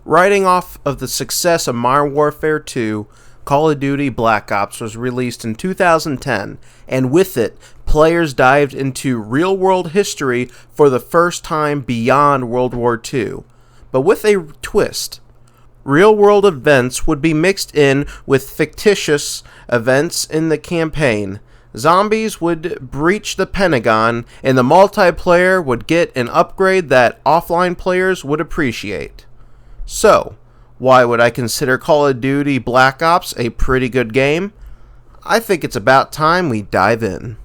Riding off of the success of Modern Warfare 2, Call of Duty Black Ops was released in 2010, and with it, players dived into real-world history for the first time beyond World War II, but with a twist. Real-world events would be mixed in with fictitious events in the campaign. Zombies would breach the Pentagon, and the multiplayer would get an upgrade that offline players would appreciate. So, why would I consider Call of Duty Black Ops a pretty good game? I think it's about time we dive in.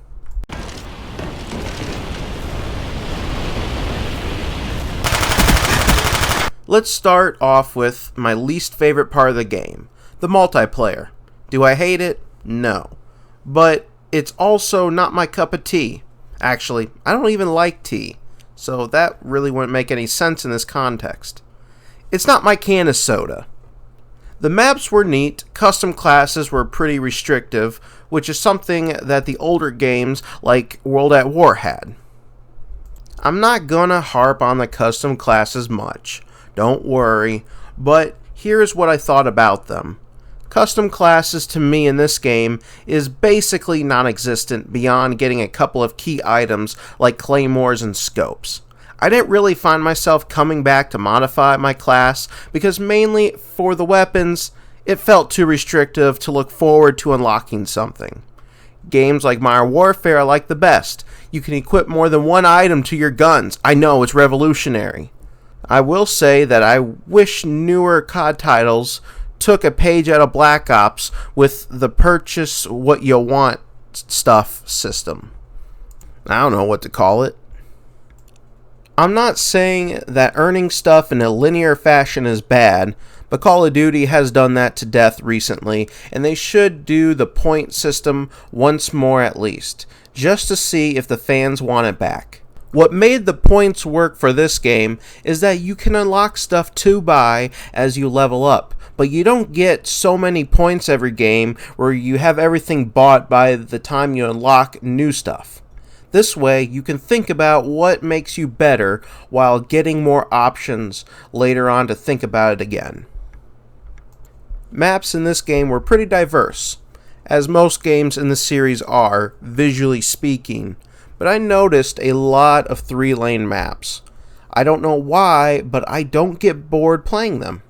Let's start off with my least favorite part of the game, the multiplayer. Do I hate it? No. But it's also not my cup of tea. Actually, I don't even like tea, so that really wouldn't make any sense in this context. It's not my can of soda. The maps were neat, custom classes were pretty restrictive, which is something that the older games like World at War had. I'm not gonna harp on the custom classes much, don't worry, but here's what I thought about them. Custom classes to me in this game is basically non-existent beyond getting a couple of key items like claymores and scopes. I didn't really find myself coming back to modify my class because mainly for the weapons, it felt too restrictive to look forward to unlocking something. Games like Modern Warfare I like the best. You can equip more than one item to your guns. I know, it's revolutionary. I will say that I wish newer COD titles took a page out of Black Ops with the purchase what you want stuff system. I don't know what to call it. I'm not saying that earning stuff in a linear fashion is bad, but Call of Duty has done that to death recently, and they should do the point system once more at least, just to see if the fans want it back. What made the points work for this game is that you can unlock stuff to buy as you level up, but you don't get so many points every game where you have everything bought by the time you unlock new stuff. This way, you can think about what makes you better while getting more options later on to think about it again. Maps in this game were pretty diverse, as most games in the series are, visually speaking, but I noticed a lot of 3-lane maps. I don't know why, but I don't get bored playing them.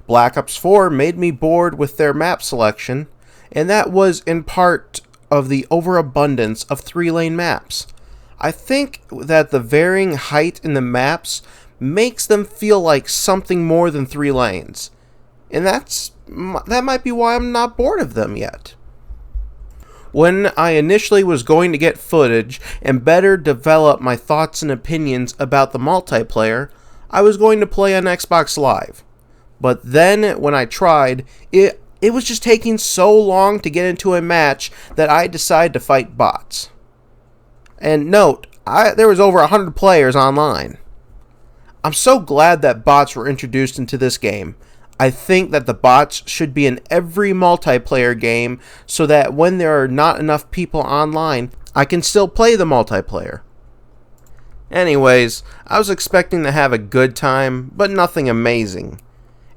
Black Ops 4 made me bored with their map selection, and that was in part of the overabundance of 3-lane maps. I think that the varying height in the maps makes them feel like something more than 3 lanes. And that might be why I'm not bored of them yet. When I initially was going to get footage and better develop my thoughts and opinions about the multiplayer, I was going to play on Xbox Live. But then when I tried, it was just taking so long to get into a match that I decided to fight bots. And note, there was over 100 players online. I'm so glad that bots were introduced into this game. I think that the bots should be in every multiplayer game so that when there are not enough people online, I can still play the multiplayer. Anyways, I was expecting to have a good time, but nothing amazing.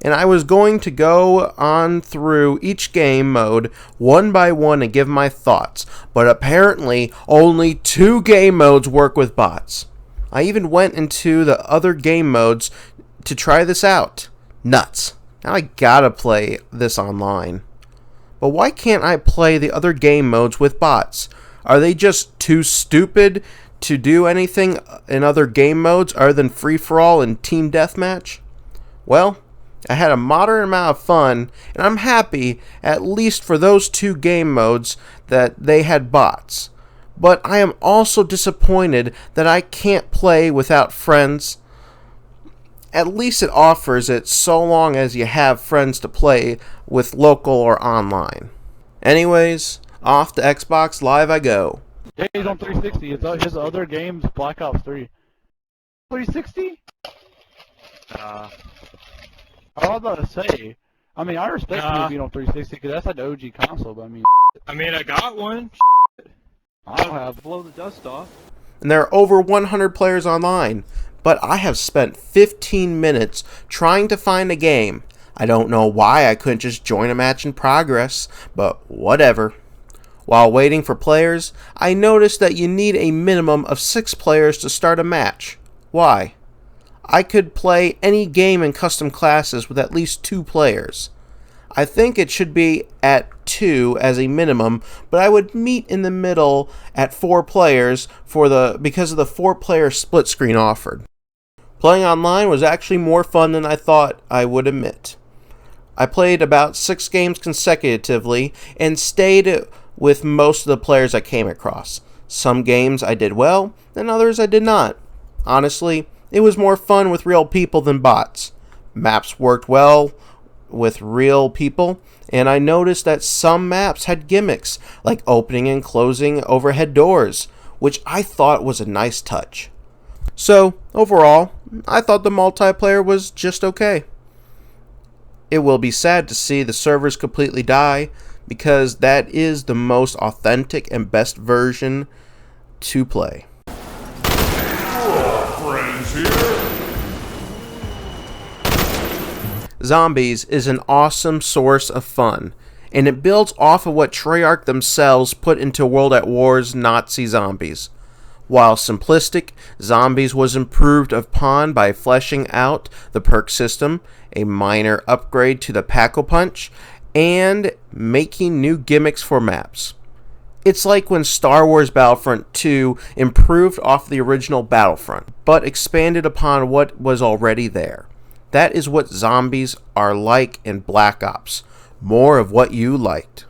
And I was going to go on through each game mode one by one and give my thoughts, but apparently only 2 game modes work with bots. I even went into the other game modes to try this out. Nuts. Now I gotta play this online. But why can't I play the other game modes with bots? Are they just too stupid to do anything in other game modes other than free-for-all and team deathmatch? Well, I had a moderate amount of fun, and I'm happy, at least for those 2 game modes, that they had bots. But I am also disappointed that I can't play without friends. At least it offers it so long as you have friends to play with local or online. Anyways, off to Xbox Live I go. Yeah, he's on 360. His other game's Black Ops 3. 360? I was about to say, I mean, I respect you being on 360 because that's like the OG console, but I mean, I got one. I don't have. Blow the dust off. and there are over 100 players online, but I have spent 15 minutes trying to find a game. I don't know why I couldn't just join a match in progress, but whatever. While waiting for players, I noticed that you need a minimum of 6 players to start a match. Why? I could play any game in custom classes with at least 2 players. I think it should be at 2 as a minimum, but I would meet in the middle at 4 players because of the 4-player split screen offered. Playing online was actually more fun than I thought I would admit. I played about 6 games consecutively and stayed with most of the players I came across. Some games I did well, and others I did not. Honestly, it was more fun with real people than bots. Maps worked well with real people, and I noticed that some maps had gimmicks, like opening and closing overhead doors, which I thought was a nice touch. So, overall, I thought the multiplayer was just okay. It will be sad to see the servers completely die, because that is the most authentic and best version to play. Friends here. Zombies is an awesome source of fun, and it builds off of what Treyarch themselves put into World at War's Nazi Zombies. While simplistic, Zombies was improved upon by fleshing out the perk system, a minor upgrade to the Pack-a-Punch, and making new gimmicks for maps. It's like when Star Wars Battlefront 2 improved off the original Battlefront, but expanded upon what was already there. That is what zombies are like in Black Ops. More of what you liked.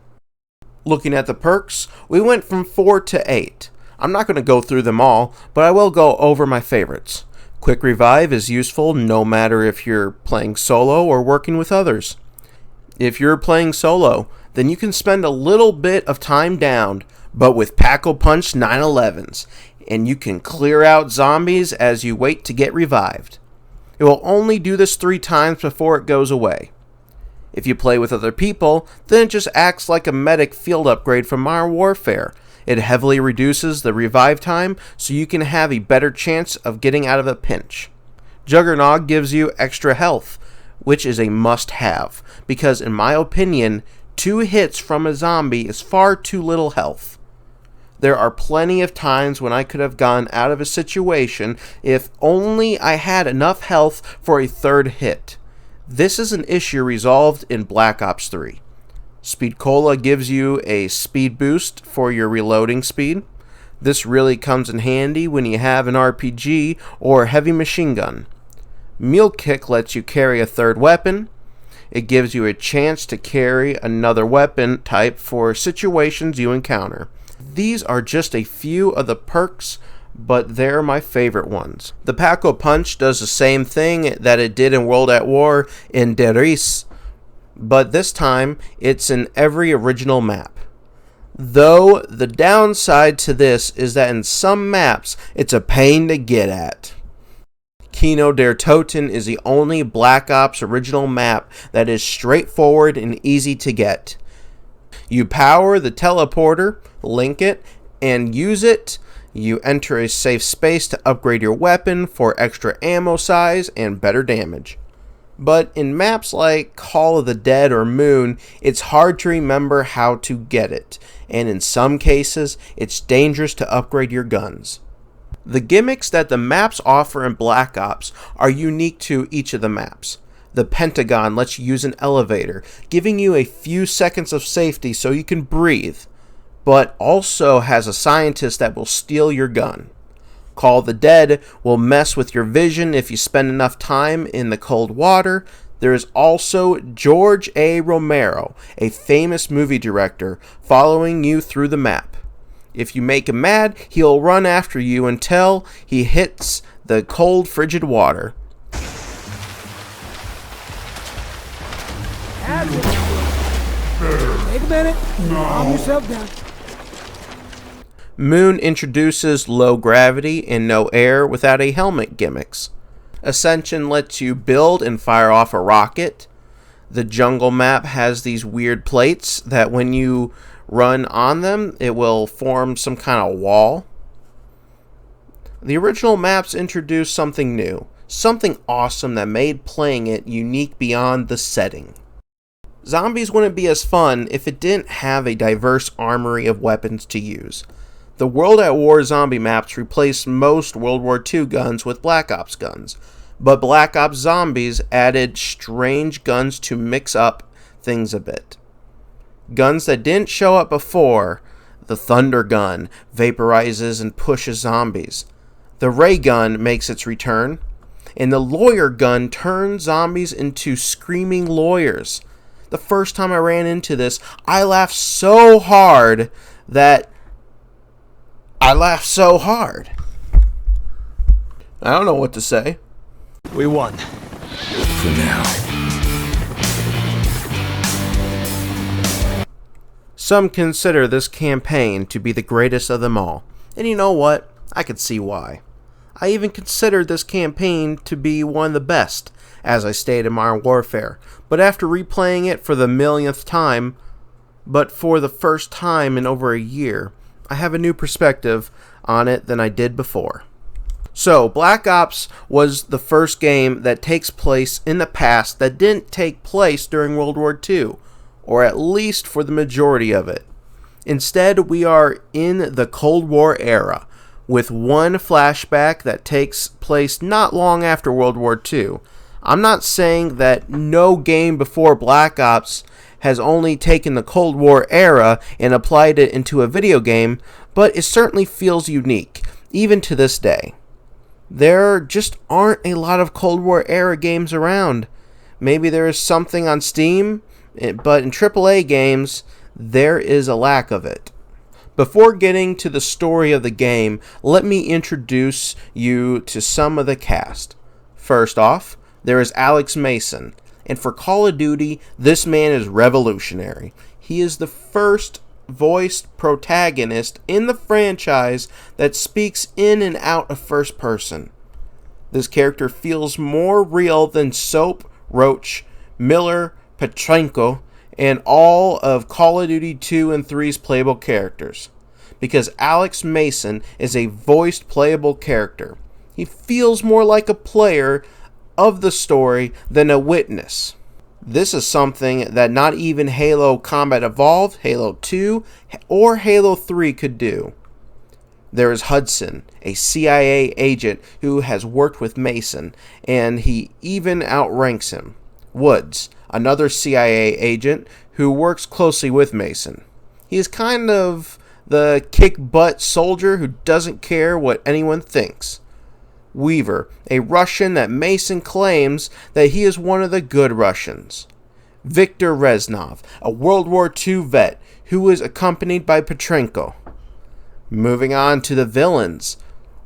Looking at the perks, we went from 4 to 8. I'm not going to go through them all, but I will go over my favorites. Quick Revive is useful no matter if you're playing solo or working with others. If you're playing solo, then you can spend a little bit of time down, but with Pack-a-Punch 911s, and you can clear out zombies as you wait to get revived. It will only do this 3 times before it goes away. If you play with other people, then it just acts like a medic field upgrade from Modern Warfare. It heavily reduces the revive time, so you can have a better chance of getting out of a pinch. Juggernaut gives you extra health, which is a must-have, because in my opinion, 2 hits from a zombie is far too little health. There are plenty of times when I could have gone out of a situation if only I had enough health for a 3rd hit. This is an issue resolved in Black Ops 3. Speed Cola gives you a speed boost for your reloading speed. This really comes in handy when you have an RPG or heavy machine gun. Meal Kick lets you carry a 3rd weapon. It gives you a chance to carry another weapon type for situations you encounter. These are just a few of the perks, but they're my favorite ones. The Pack-a-Punch does the same thing that it did in World at War in Deris, but this time it's in every original map. Though the downside to this is that in some maps it's a pain to get at. Kino der Toten is the only Black Ops original map that is straightforward and easy to get. You power the teleporter, link it, and use it. You enter a safe space to upgrade your weapon for extra ammo size and better damage. But in maps like Call of the Dead or Moon, it's hard to remember how to get it, and in some cases, it's dangerous to upgrade your guns. The gimmicks that the maps offer in Black Ops are unique to each of the maps. The Pentagon lets you use an elevator, giving you a few seconds of safety so you can breathe, but also has a scientist that will steal your gun. Call of the Dead will mess with your vision if you spend enough time in the cold water. There is also George A. Romero, a famous movie director, following you through the map. If you make him mad, he'll run after you until he hits the cold, frigid water. Take a minute. Calm yourself down. Moon introduces low gravity and no air without a helmet gimmicks. Ascension lets you build and fire off a rocket. The jungle map has these weird plates that when you run on them, it will form some kind of wall. The original maps introduced something new, something awesome that made playing it unique beyond the setting. Zombies wouldn't be as fun if it didn't have a diverse armory of weapons to use. The World at War zombie maps replaced most World War II guns with Black Ops guns, but Black Ops Zombies added strange guns to mix up things a bit. Guns that didn't show up before. The Thunder Gun vaporizes and pushes zombies. The Ray Gun makes its return. And the Lawyer Gun turns zombies into screaming lawyers. The first time I ran into this, I laughed so hard. I don't know what to say. We won. For now. Some consider this campaign to be the greatest of them all. And you know what? I could see why. I even considered this campaign to be one of the best, as I stated in Modern Warfare. But after replaying it for the millionth time, but for the first time in over a year, I have a new perspective on it than I did before. So, Black Ops was the first game that takes place in the past that didn't take place during World War II, or at least for the majority of it. Instead, we are in the Cold War era, with one flashback that takes place not long after World War II. I'm not saying that no game before Black Ops has only taken the Cold War era and applied it into a video game, but it certainly feels unique, even to this day. There just aren't a lot of Cold War era games around. Maybe there is something on Steam, but in AAA games, there is a lack of it. Before getting to the story of the game, let me introduce you to some of the cast. First off, there is Alex Mason, and for Call of Duty, this man is revolutionary. He is the first voiced protagonist in the franchise that speaks in and out of first person. This character feels more real than Soap, Roach, Miller, Petrenko, and all of Call of Duty 2 and 3's playable characters, because Alex Mason is a voiced playable character. He feels more like a player of the story than a witness. This is something that not even Halo Combat Evolved, Halo 2, or Halo 3 could do. There is Hudson, a CIA agent who has worked with Mason, and he even outranks him. Woods, another CIA agent who works closely with Mason. He is kind of the kick-butt soldier who doesn't care what anyone thinks. Weaver, a Russian that Mason claims that he is one of the good Russians. Viktor Reznov, a World War II vet who is accompanied by Petrenko. Moving on to the villains,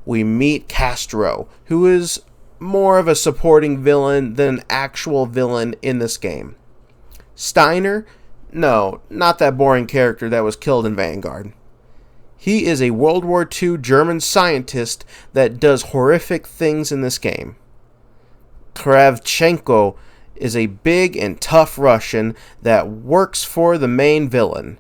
we meet Castro, who is more of a supporting villain than an actual villain in this game. Steiner? No, not that boring character that was killed in Vanguard. He is a World War II German scientist that does horrific things in this game. Kravchenko is a big and tough Russian that works for the main villain,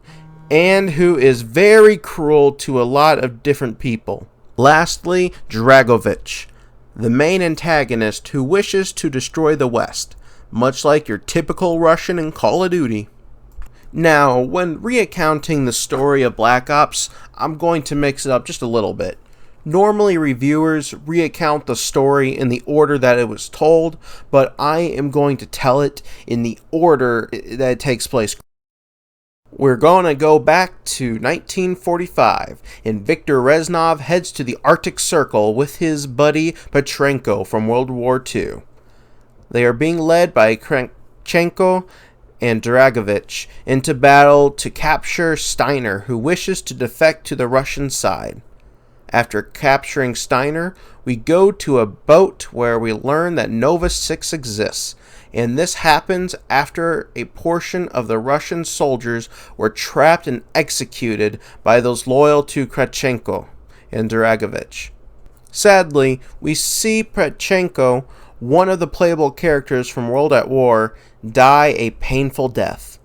and who is very cruel to a lot of different people. Lastly, Dragovich, the main antagonist who wishes to destroy the West, much like your typical Russian in Call of Duty. Now, when recounting the story of Black Ops, I'm going to mix it up just a little bit. Normally, reviewers recount the story in the order that it was told, but I am going to tell it in the order that it takes place. We're going to go back to 1945, and Viktor Reznov heads to the Arctic Circle with his buddy Petrenko from World War II. They are being led by Kravchenko and Dragovich into battle to capture Steiner, who wishes to defect to the Russian side. After capturing Steiner, we go to a boat where we learn that Nova 6 exists, and this happens after a portion of the Russian soldiers were trapped and executed by those loyal to Kravchenko and Dragovich. Sadly, we see Petrenko, one of the playable characters from World at War, die a painful death.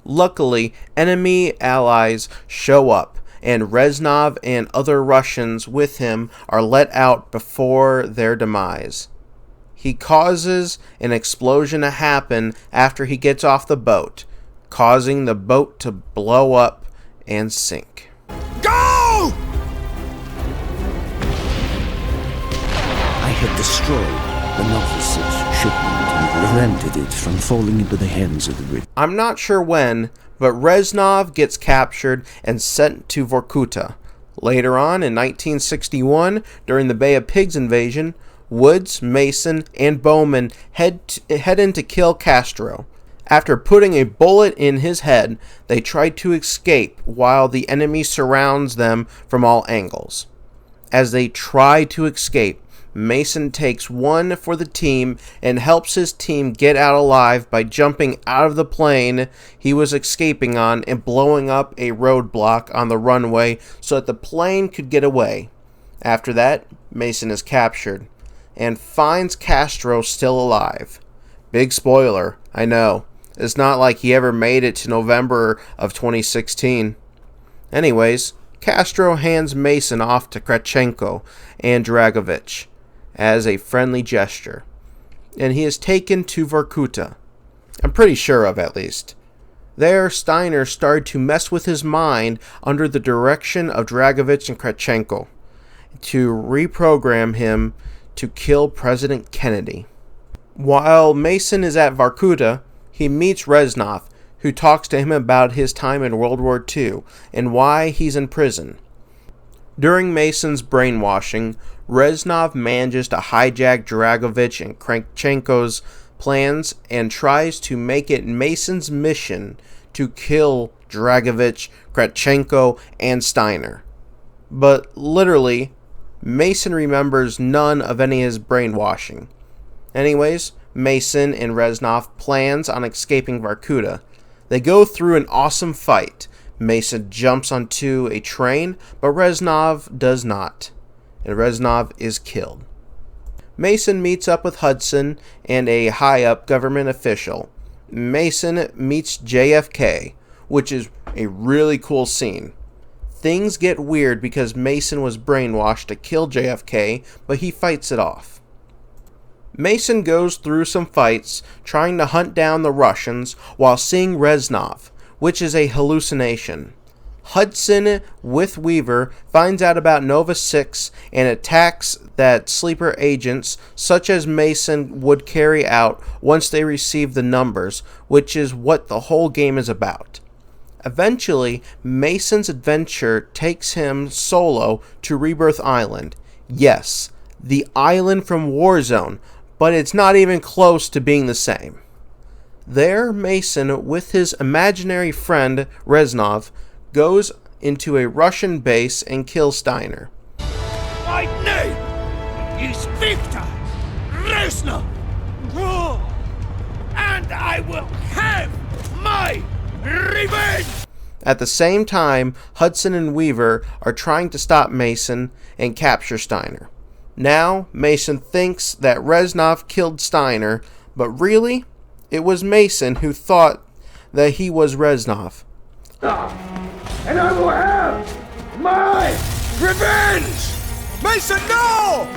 Luckily, enemy allies show up and Reznov and other Russians with him are let out before their demise. He causes an explosion to happen after he gets off the boat, causing the boat to blow up and sink. Go! I had destroyed the Novice's shipment and prevented it from falling into the hands of the British. I'm not sure when, but Reznov gets captured and sent to Vorkuta. Later on, in 1961, during the Bay of Pigs invasion, Woods, Mason, and Bowman head in to kill Castro. After putting a bullet in his head, they try to escape while the enemy surrounds them from all angles. As they try to escape, Mason takes one for the team and helps his team get out alive by jumping out of the plane he was escaping on and blowing up a roadblock on the runway so that the plane could get away. After that, Mason is captured and finds Castro still alive. Big spoiler, I know. It's not like he ever made it to November of 2016. Anyways, Castro hands Mason off to Kravchenko and Dragovich as a friendly gesture, and he is taken to Vorkuta. I'm pretty sure of, at least. There, Steiner started to mess with his mind under the direction of Dragovich and Kravchenko to reprogram him to kill President Kennedy. While Mason is at Vorkuta, he meets Reznov, who talks to him about his time in World War II and why he's in prison. During Mason's brainwashing, Reznov manages to hijack Dragovich and Kravchenko's plans and tries to make it Mason's mission to kill Dragovich, Kravchenko, and Steiner. But literally, Mason remembers none of any of his brainwashing. Anyways, Mason and Reznov plans on escaping Vorkuta. They go through an awesome fight. Mason jumps onto a train, but Reznov does not, and Reznov is killed. Mason meets up with Hudson and a high-up government official. Mason meets JFK, which is a really cool scene. Things get weird because Mason was brainwashed to kill JFK, but he fights it off. Mason goes through some fights trying to hunt down the Russians while seeing Reznov, which is a hallucination. Hudson, with Weaver, finds out about Nova 6 and attacks that sleeper agents such as Mason would carry out once they receive the numbers, which is what the whole game is about. Eventually, Mason's adventure takes him solo to Rebirth Island. Yes, the island from Warzone, but it's not even close to being the same. There, Mason, with his imaginary friend, Reznov, goes into a Russian base and kills Steiner. My name is Victor Reznov, and I will have my revenge! At the same time, Hudson and Weaver are trying to stop Mason and capture Steiner. Now, Mason thinks that Reznov killed Steiner, but really, it was Mason who thought that he was Reznov. And I will have my revenge! Mason, no!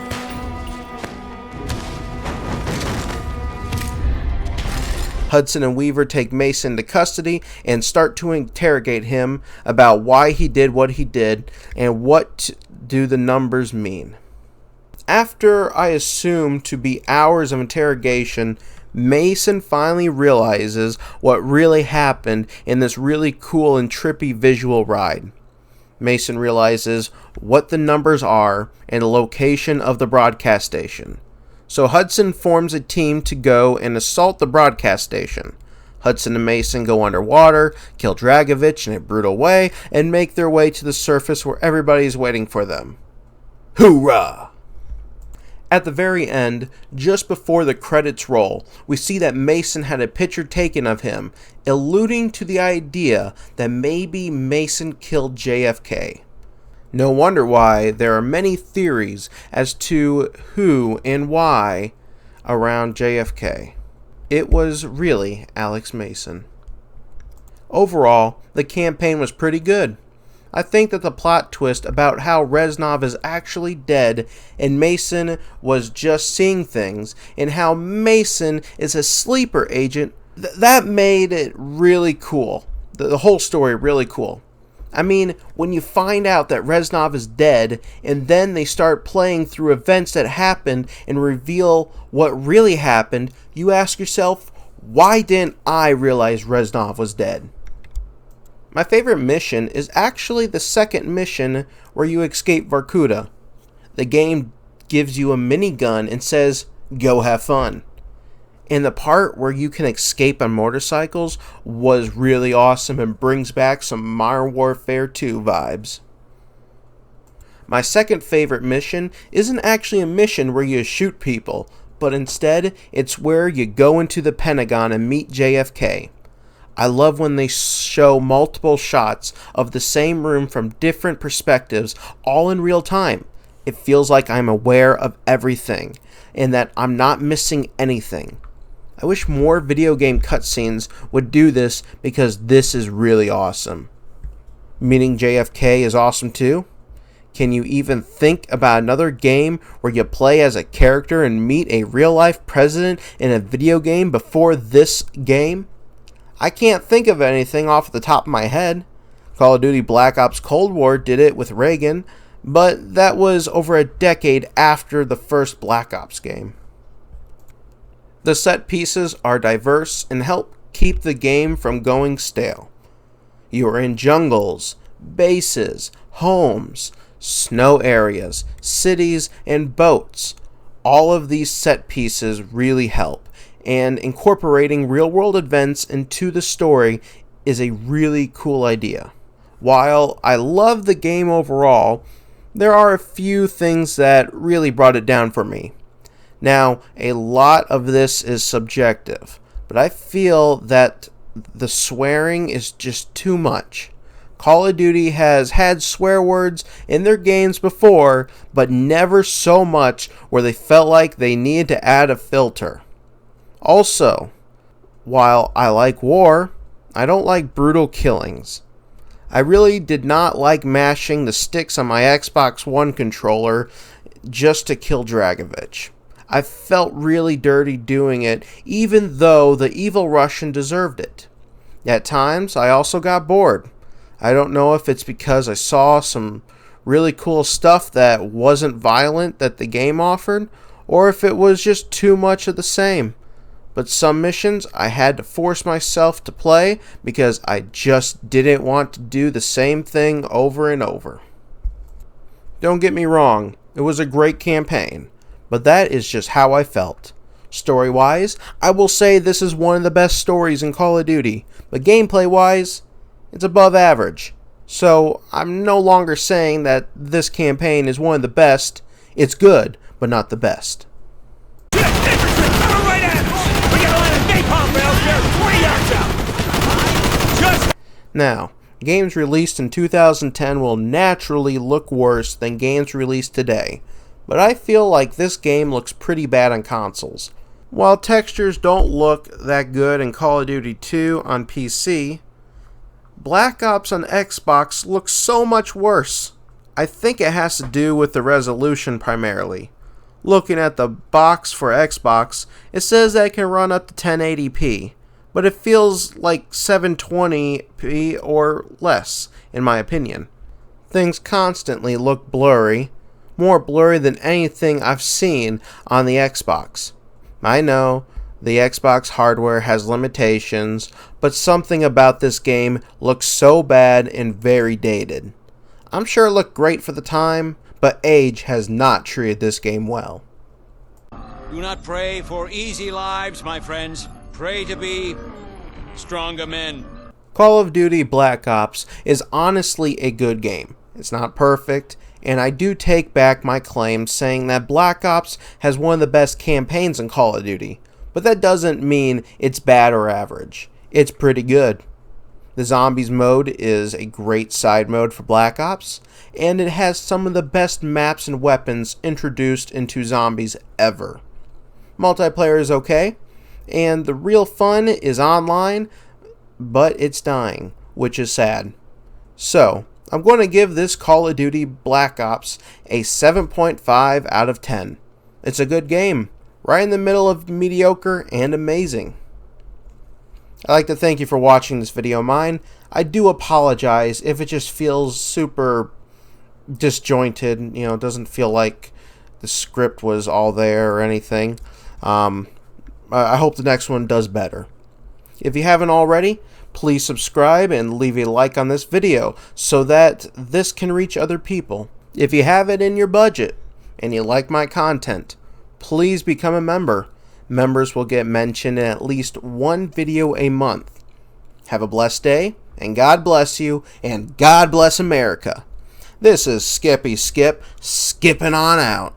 Hudson and Weaver take Mason to custody and start to interrogate him about why he did what he did and what do the numbers mean. After I assume to be hours of interrogation, Mason finally realizes what really happened in this really cool and trippy visual ride. Mason realizes what the numbers are and the location of the broadcast station. So Hudson forms a team to go and assault the broadcast station. Hudson and Mason go underwater, kill Dragovich in a brutal way, and make their way to the surface where everybody is waiting for them. Hoorah! At the very end, just before the credits roll, we see that Mason had a picture taken of him, alluding to the idea that maybe Mason killed JFK. No wonder why there are many theories as to who and why around JFK. It was really Alex Mason. Overall, the campaign was pretty good. I think that the plot twist about how Reznov is actually dead and Mason was just seeing things, and how Mason is a sleeper agent, that made it really cool. The whole story really cool. I mean, when you find out that Reznov is dead, and then they start playing through events that happened and reveal what really happened, you ask yourself, why didn't I realize Reznov was dead? My favorite mission is actually the second mission where you escape Vorkuta. The game gives you a minigun and says, go have fun. And the part where you can escape on motorcycles was really awesome and brings back some Modern Warfare 2 vibes. My second favorite mission isn't actually a mission where you shoot people, but instead it's where you go into the Pentagon and meet JFK. I love when they show multiple shots of the same room from different perspectives, all in real time. It feels like I'm aware of everything, and that I'm not missing anything. I wish more video game cutscenes would do this, because this is really awesome. Meeting JFK is awesome too. Can you even think about another game where you play as a character and meet a real-life president in a video game before this game? I can't think of anything off the top of my head. Call of Duty Black Ops Cold War did it with Reagan, but that was over a decade after the first Black Ops game. The set pieces are diverse and help keep the game from going stale. You are in jungles, bases, homes, snow areas, cities, and boats. All of these set pieces really help, and incorporating real-world events into the story is a really cool idea. While I love the game overall, there are a few things that really brought it down for me. Now, a lot of this is subjective, but I feel that the swearing is just too much. Call of Duty has had swear words in their games before, but never so much where they felt like they needed to add a filter. Also, while I like war, I don't like brutal killings. I really did not like mashing the sticks on my Xbox One controller just to kill Dragovich. I felt really dirty doing it, even though the evil Russian deserved it. At times, I also got bored. I don't know if it's because I saw some really cool stuff that wasn't violent that the game offered, or if it was just too much of the same. But some missions I had to force myself to play because I just didn't want to do the same thing over and over. Don't get me wrong, it was a great campaign, but that is just how I felt. Story-wise, I will say this is one of the best stories in Call of Duty, but gameplay-wise, it's above average. So I'm no longer saying that this campaign is one of the best. It's good, but not the best. Now, games released in 2010 will naturally look worse than games released today, but I feel like this game looks pretty bad on consoles. While textures don't look that good in Call of Duty 2 on PC, Black Ops on Xbox looks so much worse. I think it has to do with the resolution primarily. Looking at the box for Xbox, it says that it can run up to 1080p, but it feels like 720p or less, in my opinion. Things constantly look blurry, more blurry than anything I've seen on the Xbox. I know the Xbox hardware has limitations, but something about this game looks so bad and very dated. I'm sure it looked great for the time, but age has not treated this game well. Do not pray for easy lives, my friends. Pray to be stronger men. Call of Duty Black Ops is honestly a good game. It's not perfect, and I do take back my claim saying that Black Ops has one of the best campaigns in Call of Duty, but that doesn't mean it's bad or average. It's pretty good. The Zombies mode is a great side mode for Black Ops, and it has some of the best maps and weapons introduced into Zombies ever. Multiplayer is okay, and the real fun is online, but it's dying, which is sad. So, I'm going to give this Call of Duty Black Ops a 7.5 out of 10. It's a good game, right in the middle of mediocre and amazing. I'd like to thank you for watching this video of mine. I do apologize if it just feels super disjointed, it doesn't feel like the script was all there or anything. I hope the next one does better. If you haven't already, please subscribe and leave a like on this video so that this can reach other people. If you have it in your budget and you like my content, please become a member. Members will get mentioned in at least one video a month. Have a blessed day, and God bless you, and God bless America. This is Skippy Skip, skipping on out.